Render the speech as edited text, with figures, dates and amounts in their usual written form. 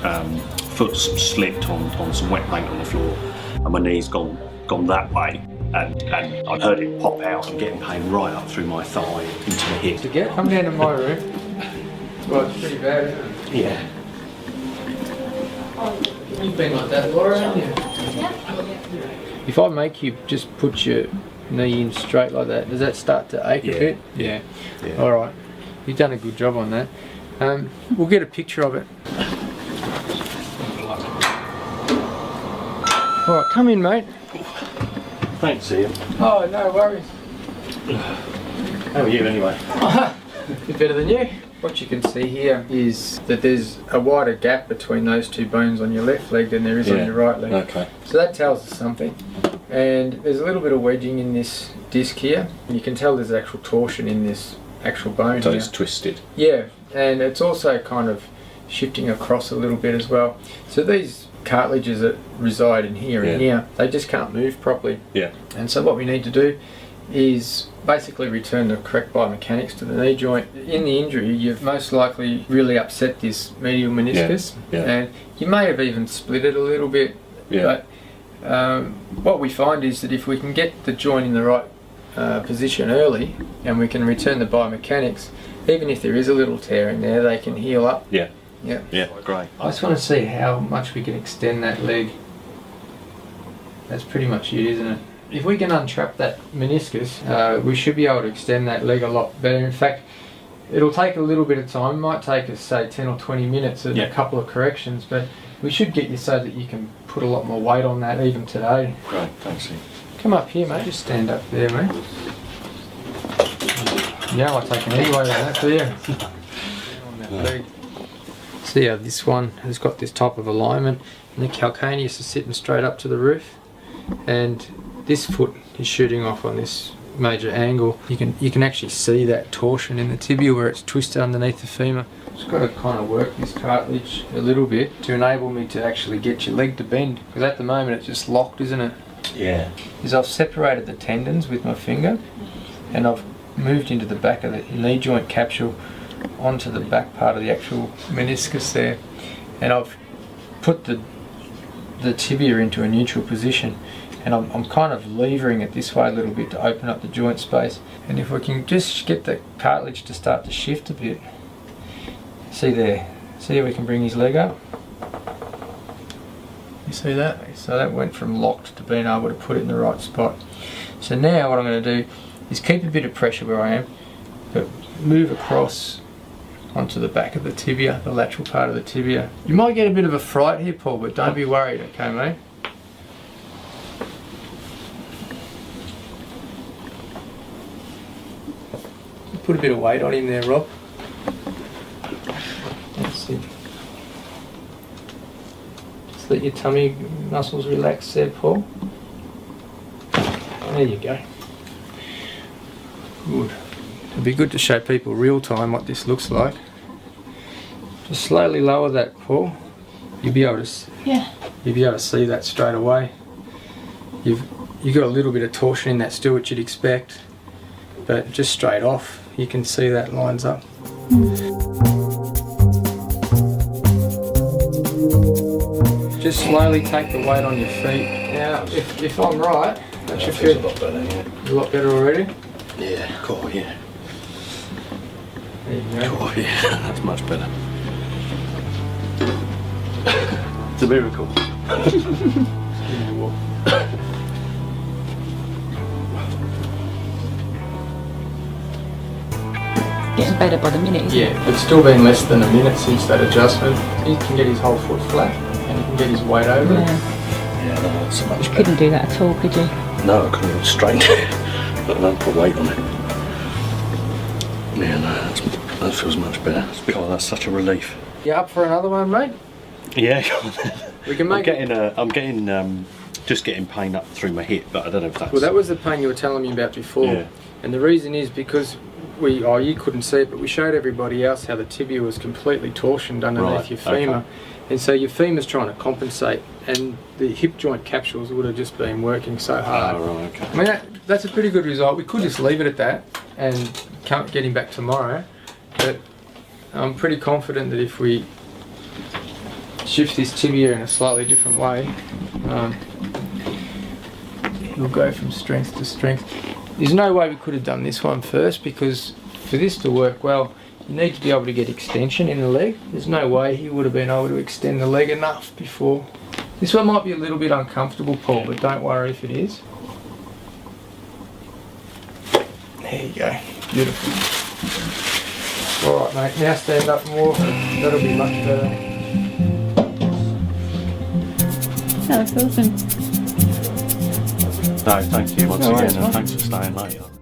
foot's slipped on some wet paint on the floor, and my knee's gone that way, and I've heard it pop out and getting pain right up through my thigh into the hip. To get come down to my room. Well, it's pretty bad, isn't it? Yeah. You've been like that, Laura, haven't you? Yeah. If I make you just put your knee in straight like that, does that start to ache a bit? Yeah. All right. You've done a good job on that. We'll get a picture of it. All right, come in, mate. Thanks, Ian. Oh, no worries. How are you anyway? Bit better than you. What you can see here is that there's a wider gap between those two bones on your left leg than there is on your right leg. Okay. So that tells us something. And there's a little bit of wedging in this disc here. You can tell there's actual torsion in this actual bone So here. it's twisted. Yeah, and it's also kind of shifting across a little bit as well. So these cartilages that reside in here and here, they just can't move properly. Yeah. And so what we need to do is basically return the correct biomechanics to the knee joint. In the injury, you've most likely really upset this medial meniscus, and you may have even split it a little bit. But what we find is that if we can get the joint in the right position early, and we can return the biomechanics, even if there is a little tear in there, they can heal up. Yeah, I great. just want to see how much we can extend that leg. That's pretty much it, isn't it? If we can untrap that meniscus, we should be able to extend that leg a lot better. In fact, it'll take a little bit of time. It might take us, say, 10 or 20 minutes and a couple of corrections, but we should get you so that you can put a lot more weight on that even today. Great, thanks, Ian. Come up here, mate. Just stand up there, mate. Yeah, I'll take any weight on that for you. On that leg. See how this one has got this type of alignment, and the calcaneus is sitting straight up to the roof, and this foot is shooting off on this major angle. You can actually see that torsion in the tibia where it's twisted underneath the femur. Just got to kind of work this cartilage a little bit to enable me to actually get your leg to bend, because at the moment it's just locked, isn't it? Yeah. Is I've separated the tendons with my finger, and I've moved into the back of the knee joint capsule onto the back part of the actual meniscus there, and I've put the tibia into a neutral position, and I'm kind of levering it this way a little bit to open up the joint space. And if we can just get the cartilage to start to shift a bit, see there, see how we can bring his leg up? You see that? So that went from locked to being able to put it in the right spot. So now what I'm going to do is keep a bit of pressure where I am, but move across onto the back of the tibia, the lateral part of the tibia. You might get a bit of a fright here, Paul, but don't be worried, okay, mate? Put a bit of weight on him there, Rob. That's it. Just let your tummy muscles relax there, Paul. There you go. Good. It'd be good to show people real time what this looks like. Just slowly lower that, Paul. You'll be able to. You'll be able to see that straight away. You've got a little bit of torsion in that still, which you'd expect, but just straight off, you can see that lines up. Just slowly take the weight on your feet. Now, if I'm right, that should feel a lot better. Yeah. A lot better already. Yeah, cool. Yeah. There you go. Cool. Yeah, that's much better. It's a miracle. Getting better by the minute, isn't it? Yeah, it's still been less than a minute since that adjustment. He can get his whole foot flat and he can get his weight over it. Yeah, no, that's much better. Couldn't do that at all, could you? No, I couldn't strain it, but I put weight on it. Yeah, no, that feels much better. Oh, that's such a relief. You up for another one, mate? Yeah, We can make I'm getting just getting pain up through my hip, but I don't know if that's. Well, that was the pain you were telling me about before. Yeah. And the reason is because you couldn't see it, but we showed everybody else how the tibia was completely torsioned underneath your femur. Okay. And so your femur's trying to compensate, and the hip joint capsules would have just been working so hard. Oh, right, okay. I mean, that's a pretty good result. We could just leave it at that and can't get him back tomorrow, but I'm pretty confident that if we shift this tibia in a slightly different way, he'll go from strength to strength. There's no way we could have done this one first, because for this to work well, you need to be able to get extension in the leg. There's no way he would have been able to extend the leg enough before. This one might be a little bit uncomfortable, Paul, but don't worry if it is. There you go, beautiful. Alright mate, now stand up more, that'll be much better. That was awesome. No, thank you once No again, worries, and Mark. thanks for staying late.